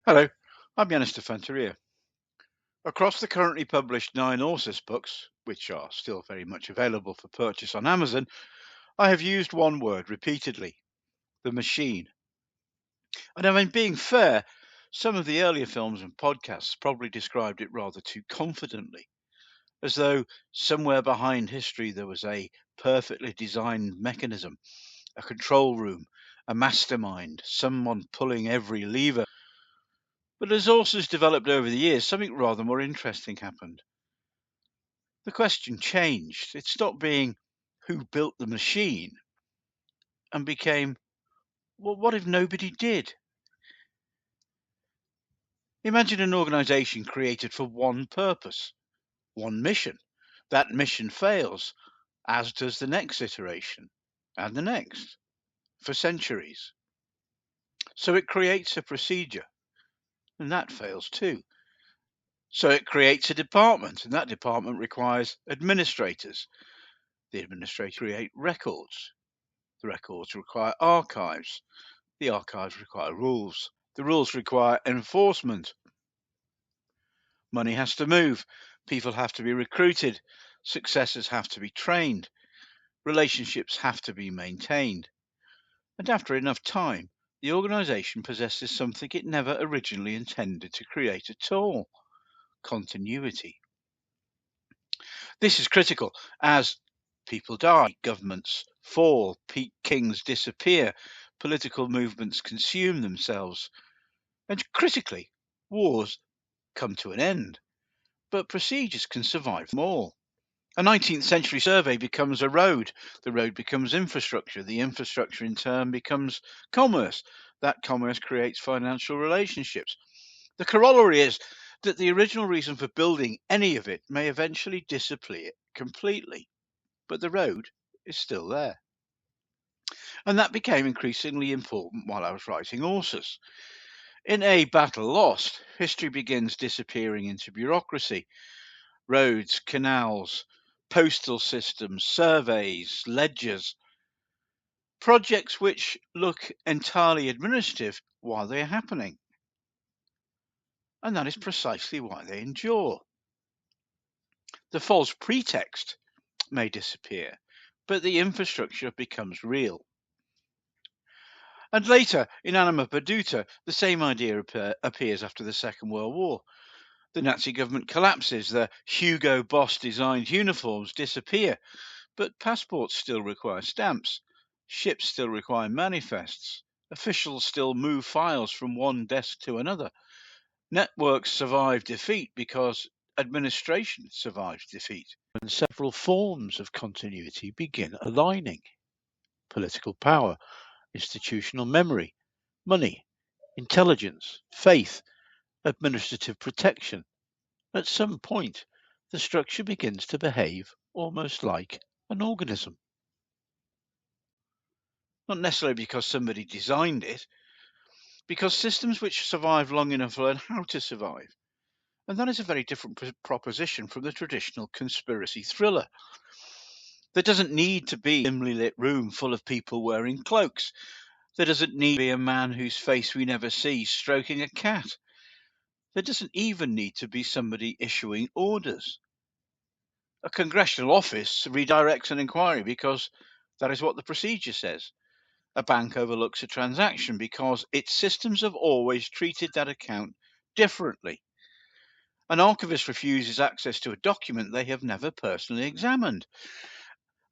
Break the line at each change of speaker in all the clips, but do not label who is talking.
Hello, I'm Di-Fanteria. Across the currently published 9 ORSUS books, which are still very much available for purchase on Amazon, I have used one word repeatedly: the machine. And I mean, being fair, some of the earlier films and podcasts probably described it rather too confidently, as though somewhere behind history there was a perfectly designed mechanism, a control room, a mastermind, someone pulling every lever. But as ORSUS developed over the years, something rather more interesting happened. The question changed. It stopped being who built the machine and became, well, what if nobody did? Imagine an organization created for one purpose, one mission. That mission fails, as does the next iteration and the next, for centuries. So it creates a procedure, and that fails too. So it creates a department, and that department requires administrators. The administrators create records. The records require archives. The archives require rules. The rules require enforcement. Money has to move. People have to be recruited. Successors have to be trained. Relationships have to be maintained. And after enough time, the organization possesses something it never originally intended to create at all: continuity. This is critical as people die, governments fall, kings disappear, political movements consume themselves, and critically, wars come to an end. But procedures can survive them all. A 19th century survey becomes a road. The road becomes infrastructure. The infrastructure in turn becomes commerce. That commerce creates financial relationships. The corollary is that the original reason for building any of it may eventually disappear completely, but the road is still there. And that became increasingly important while I was writing ORSUS. In A Battle Lost, history begins disappearing into bureaucracy. Roads, canals, postal systems, surveys, ledgers, projects which look entirely administrative while they are happening. And that is precisely why they endure. The false pretext may disappear, but the infrastructure becomes real. And later, in Anima Perduta, the same idea appears after the Second World War. The Nazi government collapses, the Hugo Boss designed uniforms disappear, but passports still require stamps, ships still require manifests, officials still move files from one desk to another. Networks survive defeat because administration survives defeat. And several forms of continuity begin aligning: political power, institutional memory, money, intelligence, faith, administrative protection. At some point, the structure begins to behave almost like an organism. Not necessarily because somebody designed it, because systems which survive long enough learn how to survive. And that is a very different proposition from the traditional conspiracy thriller. There doesn't need to be a dimly lit room full of people wearing cloaks. There doesn't need to be a man whose face we never see stroking a cat. There doesn't even need to be somebody issuing orders. A congressional office redirects an inquiry because that is what the procedure says. A bank overlooks a transaction because its systems have always treated that account differently. An archivist refuses access to a document they have never personally examined.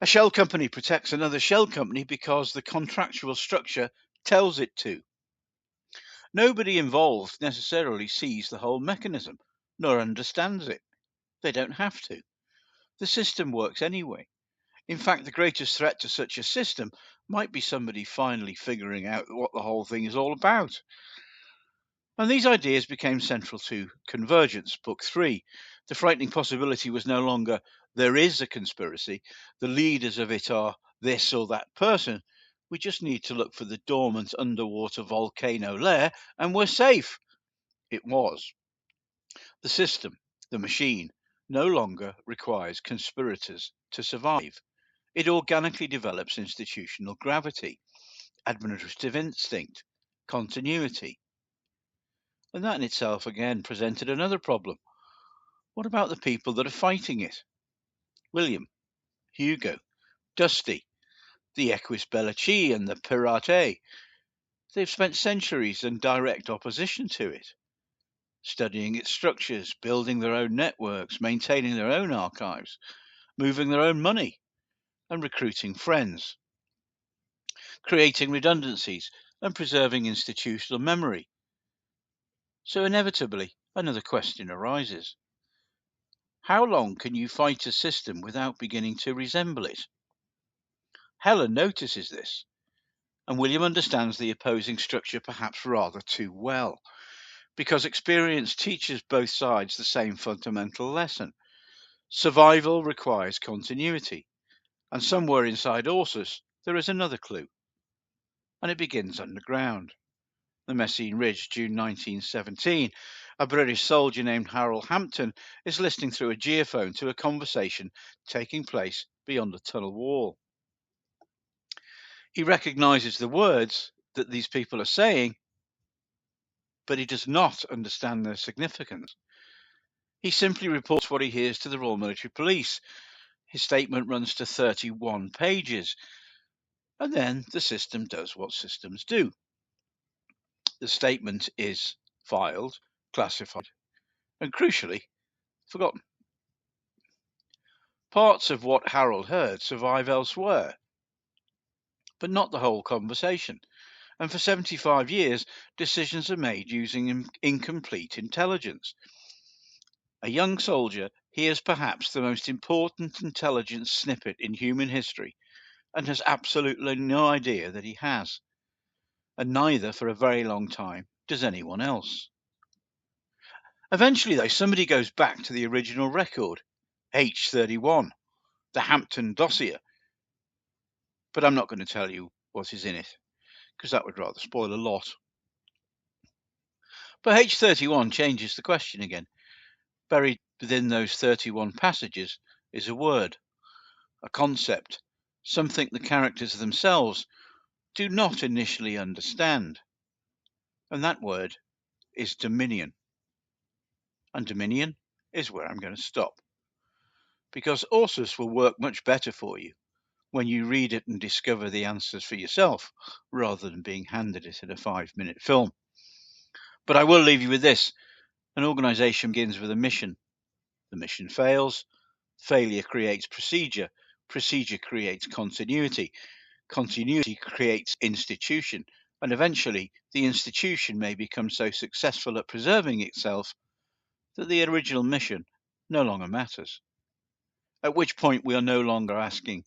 A shell company protects another shell company because the contractual structure tells it to. Nobody involved necessarily sees the whole mechanism, nor understands it. They don't have to. The system works anyway. In fact, the greatest threat to such a system might be somebody finally figuring out what the whole thing is all about. And these ideas became central to Convergence, Book 3. The frightening possibility was no longer there is a conspiracy, the leaders of it are this or that person. We just need to look for the dormant underwater volcano lair and we're safe. It was. The system, the machine, no longer requires conspirators to survive. It organically develops institutional gravity, administrative instinct, continuity. And that in itself again presented another problem. What about the people that are fighting it? William, Hugo, Dusty, the Equus Bellici and the Pirate. They've spent centuries in direct opposition to it, studying its structures, building their own networks, maintaining their own archives, moving their own money, and recruiting friends, creating redundancies, and preserving institutional memory. So inevitably, another question arises. How long can you fight a system without beginning to resemble it? Helen notices this, and William understands the opposing structure perhaps rather too well, because experience teaches both sides the same fundamental lesson. Survival requires continuity, and somewhere inside ORSUS there is another clue, and it begins underground. The Messine Ridge, June 1917. A British soldier named Harold Hampton is listening through a geophone to a conversation taking place beyond a tunnel wall. He recognizes the words that these people are saying, but he does not understand their significance. He simply reports what he hears to the Royal Military Police. His statement runs to 31 pages, and then the system does what systems do. The statement is filed, classified, and crucially, forgotten. Parts of what Harold heard survive elsewhere, but not the whole conversation. And for 75 years, decisions are made using incomplete intelligence. A young soldier hears perhaps the most important intelligence snippet in human history and has absolutely no idea that he has. And neither, for a very long time, does anyone else. Eventually, though, somebody goes back to the original record, H31, the Hampton dossier. But I'm not going to tell you what is in it, because that would rather spoil a lot. But H31 changes the question again. Buried within those 31 passages is a word, a concept, something the characters themselves do not initially understand. And that word is dominion. And dominion is where I'm going to stop. Because ORSUS will work much better for you when you read it and discover the answers for yourself, rather than being handed it in a 5-minute film. But I will leave you with this. An organization begins with a mission. The mission fails. Failure creates procedure. Procedure creates continuity. Continuity creates institution. And eventually, the institution may become so successful at preserving itself that the original mission no longer matters. At which point, we are no longer asking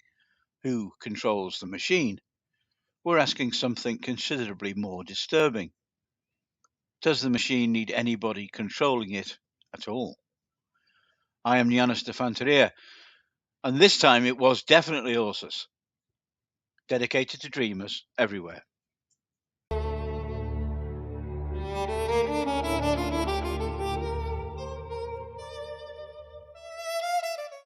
who controls the machine. We're asking something considerably more disturbing. Does the machine need anybody controlling it at all? I am Di-Fanteria, and this time it was definitely ORSUS, dedicated to dreamers everywhere.